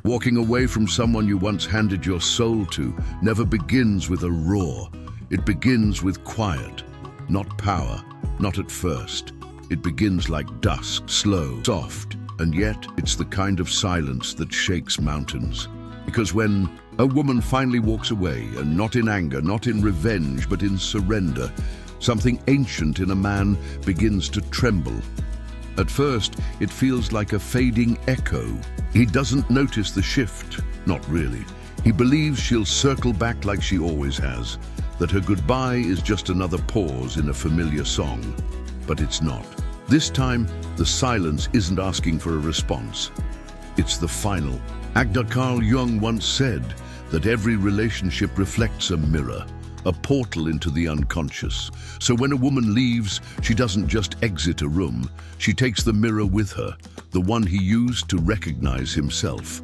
Walking away from someone you once handed your soul to never begins with a roar. It begins with quiet, not power, not at first. It begins like dusk, slow, soft, and yet it's the kind of silence that shakes mountains. Because when a woman finally walks away, and not in anger, not in revenge, but in surrender, something ancient in a man begins to tremble. At first, it feels like a fading echo. He doesn't notice the shift, not really. He believes she'll circle back like she always has, that her goodbye is just another pause in a familiar song. But it's not. This time, the silence isn't asking for a response. It's the final. Actor Carl Jung once said that every relationship reflects a mirror, a portal into the unconscious. So when a woman leaves, she doesn't just exit a room, she takes the mirror with her, the one he used to recognize himself.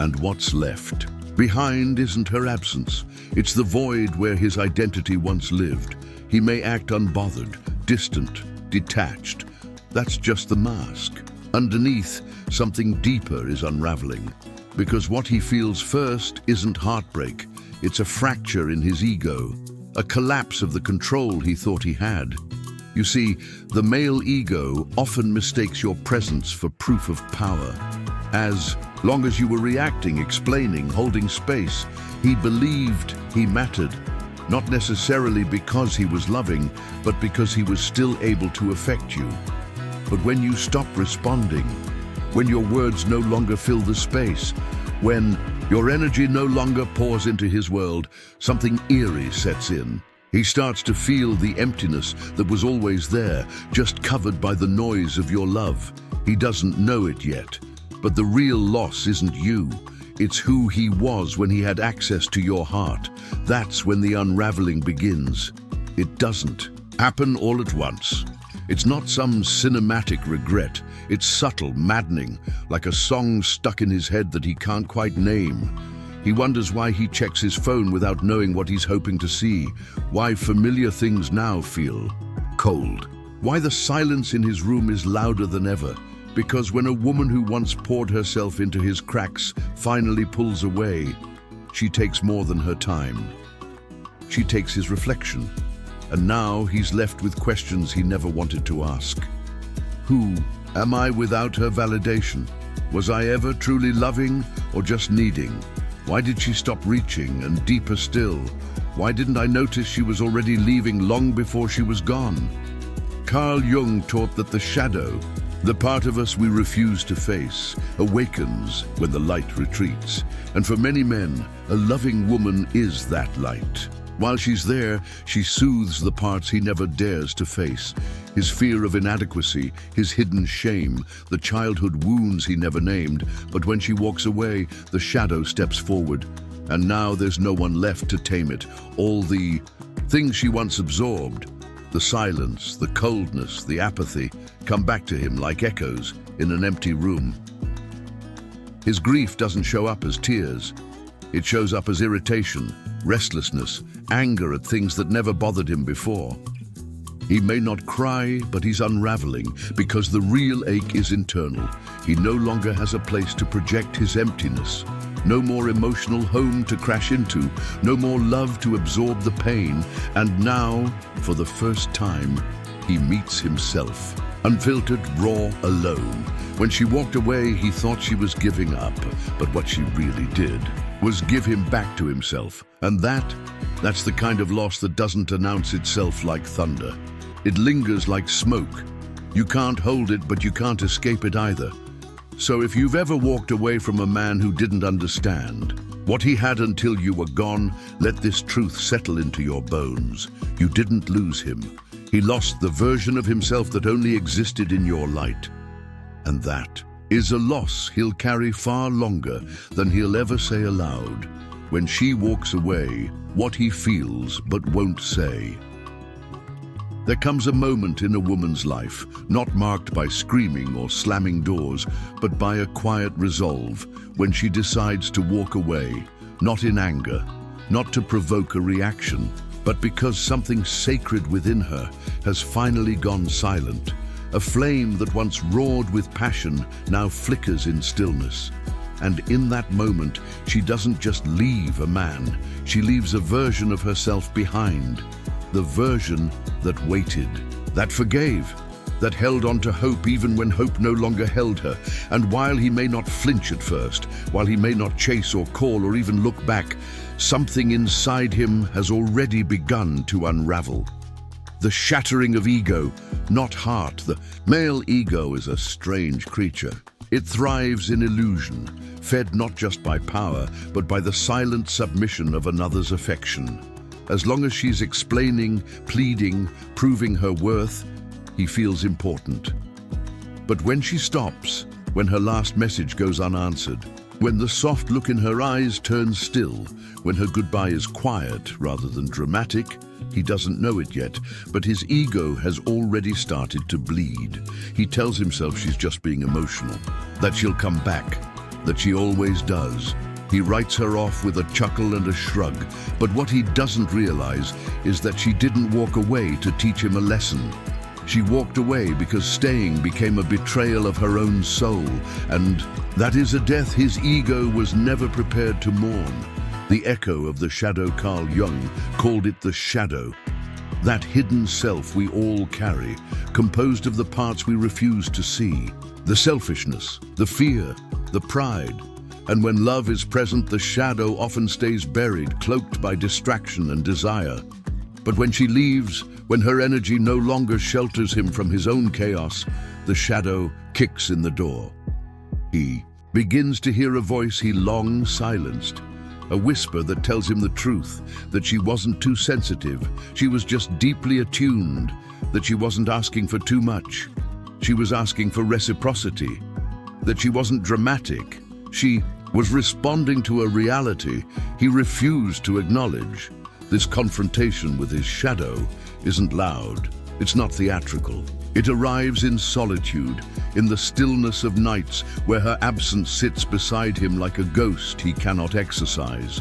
And what's left behind isn't her absence, it's the void where his identity once lived. He may act unbothered, distant, detached. That's just the mask. Underneath, something deeper is unraveling. Because what he feels first isn't heartbreak, it's a fracture in his ego, a collapse of the control he thought he had. You see, the male ego often mistakes your presence for proof of power. As long as you were reacting, explaining, holding space, he believed he mattered, not necessarily because he was loving, but because he was still able to affect you. But when you stop responding, when your words no longer fill the space, when your energy no longer pours into his world, something eerie sets in. He starts to feel the emptiness that was always there, just covered by the noise of your love. He doesn't know it yet, but the real loss isn't you. It's who he was when he had access to your heart. That's when the unraveling begins. It doesn't happen all at once. It's not some cinematic regret. It's subtle, maddening, like a song stuck in his head that he can't quite name. He wonders why he checks his phone without knowing what he's hoping to see, why familiar things now feel cold, why the silence in his room is louder than ever. Because when a woman who once poured herself into his cracks finally pulls away, she takes more than her time. She takes his reflection. And now he's left with questions he never wanted to ask. Who am I without her validation? Was I ever truly loving or just needing? Why did she stop reaching? And deeper still, why didn't I notice she was already leaving long before she was gone? Carl Jung taught that the shadow, the part of us we refuse to face, awakens when the light retreats. And for many men, a loving woman is that light. While she's there, she soothes the parts he never dares to face. His fear of inadequacy, his hidden shame, the childhood wounds he never named. But when she walks away, the shadow steps forward. And now there's no one left to tame it. All the things she once absorbed, the silence, the coldness, the apathy, come back to him like echoes in an empty room. His grief doesn't show up as tears. It shows up as irritation, restlessness, anger at things that never bothered him before. He may not cry, but he's unraveling because the real ache is internal. He no longer has a place to project his emptiness. No more emotional home to crash into, no more love to absorb the pain. And now, for the first time, he meets himself. Unfiltered, raw, alone. When she walked away, he thought she was giving up, but what she really did was give him back to himself. And that's the kind of loss that doesn't announce itself like thunder. It lingers like smoke. You can't hold it, but you can't escape it either. So if you've ever walked away from a man who didn't understand what he had until you were gone, let this truth settle into your bones. You didn't lose him. He lost the version of himself that only existed in your light. And that is a loss he'll carry far longer than he'll ever say aloud. When she walks away, what he feels but won't say. There comes a moment in a woman's life, not marked by screaming or slamming doors, but by a quiet resolve, when she decides to walk away, not in anger, not to provoke a reaction, but because something sacred within her has finally gone silent. A flame that once roared with passion now flickers in stillness. And in that moment, she doesn't just leave a man, she leaves a version of herself behind. The version that waited, that forgave, that held on to hope even when hope no longer held her. And while he may not flinch at first, while he may not chase or call or even look back, something inside him has already begun to unravel. The shattering of ego, not heart. The male ego is a strange creature. It thrives in illusion, fed not just by power, but by the silent submission of another's affection. As long as she's explaining, pleading, proving her worth, he feels important. But when she stops, when her last message goes unanswered, when the soft look in her eyes turns still, when her goodbye is quiet rather than dramatic, he doesn't know it yet, but his ego has already started to bleed. He tells himself she's just being emotional, that she'll come back, that she always does. He writes her off with a chuckle and a shrug, but what he doesn't realize is that she didn't walk away to teach him a lesson. She walked away because staying became a betrayal of her own soul, and that is a death his ego was never prepared to mourn. The echo of the shadow Carl Jung called it the shadow, that hidden self we all carry, composed of the parts we refuse to see, the selfishness, the fear, the pride. And when love is present, the shadow often stays buried, cloaked by distraction and desire. But when she leaves, when her energy no longer shelters him from his own chaos, the shadow kicks in the door. He begins to hear a voice he long silenced, a whisper that tells him the truth, that she wasn't too sensitive, she was just deeply attuned, that she wasn't asking for too much, she was asking for reciprocity, that she wasn't dramatic, she was responding to a reality he refused to acknowledge. This confrontation with his shadow isn't loud, it's not theatrical. It arrives in solitude, in the stillness of nights where her absence sits beside him like a ghost he cannot exorcise.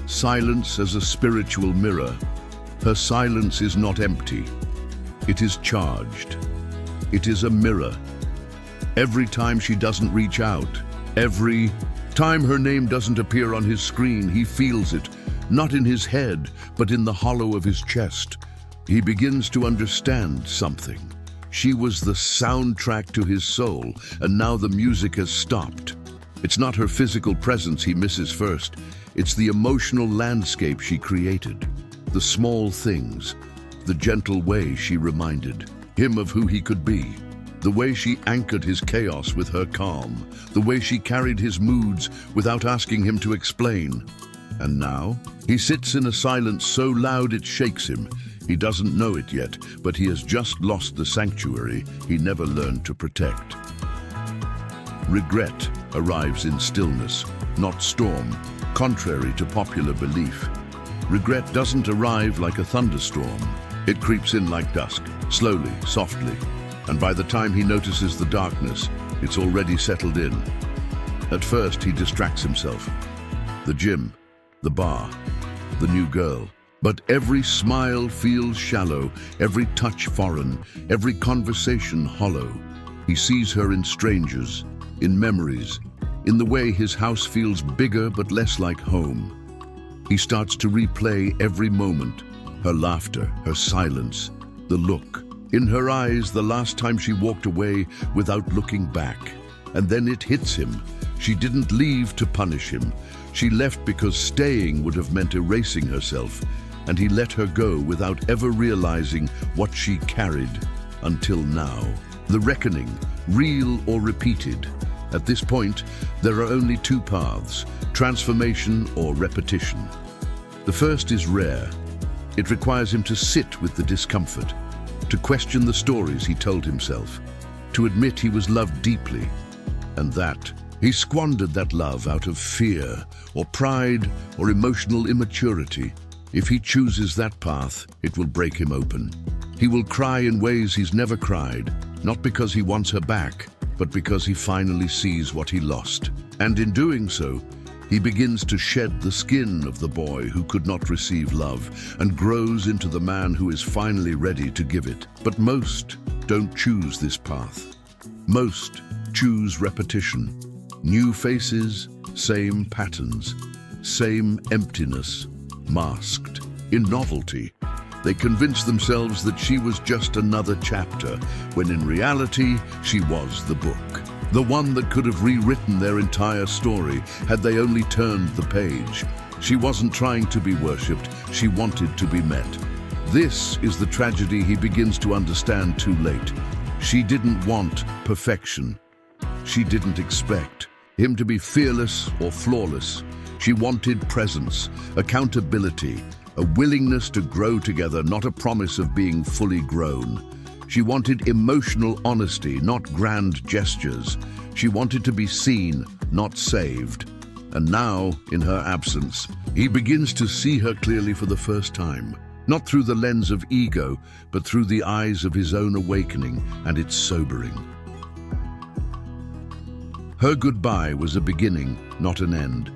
Silence as a spiritual mirror. Her silence is not empty. It is charged. It is a mirror. Every time she doesn't reach out, every time her name doesn't appear on his screen, he feels it, not in his head, but in the hollow of his chest. He begins to understand something. She was the soundtrack to his soul, and now the music has stopped. It's not her physical presence he misses first. It's the emotional landscape she created. The small things, the gentle way she reminded him of who he could be. The way she anchored his chaos with her calm. The way she carried his moods without asking him to explain. And now, he sits in a silence so loud it shakes him. He doesn't know it yet, but he has just lost the sanctuary he never learned to protect. Regret arrives in stillness, not storm, contrary to popular belief. Regret doesn't arrive like a thunderstorm. It creeps in like dusk, slowly, softly, and by the time he notices the darkness, it's already settled in. At first, he distracts himself. The gym, the bar, the new girl. But every smile feels shallow, every touch foreign, every conversation hollow. He sees her in strangers, in memories, in the way his house feels bigger but less like home. He starts to replay every moment, her laughter, her silence, the look. In her eyes, the last time she walked away without looking back. And then it hits him. She didn't leave to punish him. She left because staying would have meant erasing herself. And he let her go without ever realizing what she carried until now. The reckoning, real or repeated. At this point, there are only two paths, transformation or repetition. The first is rare. It requires him to sit with the discomfort, to question the stories he told himself, to admit he was loved deeply, and that he squandered that love out of fear or pride or emotional immaturity. If he chooses that path, it will break him open. He will cry in ways he's never cried, not because he wants her back, but because he finally sees what he lost. And in doing so, he begins to shed the skin of the boy who could not receive love and grows into the man who is finally ready to give it. But most don't choose this path. Most choose repetition. New faces, same patterns, same emptiness, masked. In novelty, they convinced themselves that she was just another chapter, when in reality, she was the book. The one that could have rewritten their entire story had they only turned the page. She wasn't trying to be worshipped, she wanted to be met. This is the tragedy he begins to understand too late. She didn't want perfection. She didn't expect him to be fearless or flawless. She wanted presence, accountability, a willingness to grow together, not a promise of being fully grown. She wanted emotional honesty, not grand gestures. She wanted to be seen, not saved. And now, in her absence, he begins to see her clearly for the first time. Not through the lens of ego, but through the eyes of his own awakening, and it's sobering. Her goodbye was a beginning, not an end.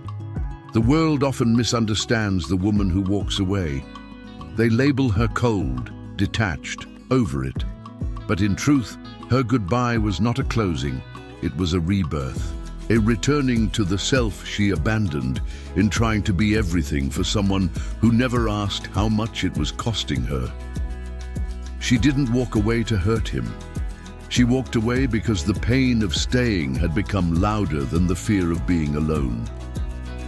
The world often misunderstands the woman who walks away. They label her cold, detached, over it. But in truth, her goodbye was not a closing, it was a rebirth. A returning to the self she abandoned in trying to be everything for someone who never asked how much it was costing her. She didn't walk away to hurt him. She walked away because the pain of staying had become louder than the fear of being alone.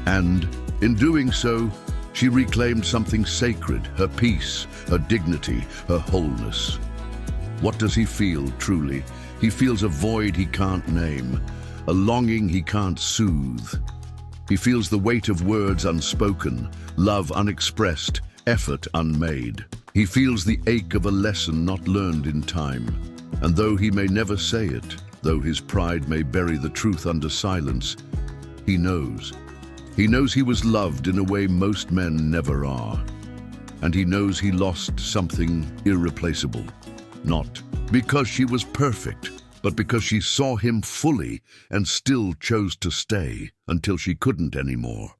And, in doing so, she reclaimed something sacred, her peace, her dignity, her wholeness. What does he feel, truly? He feels a void he can't name, a longing he can't soothe. He feels the weight of words unspoken, love unexpressed, effort unmade. He feels the ache of a lesson not learned in time. And though he may never say it, though his pride may bury the truth under silence, he knows. He knows he was loved in a way most men never are. And he knows he lost something irreplaceable. Not because she was perfect, but because she saw him fully and still chose to stay until she couldn't anymore.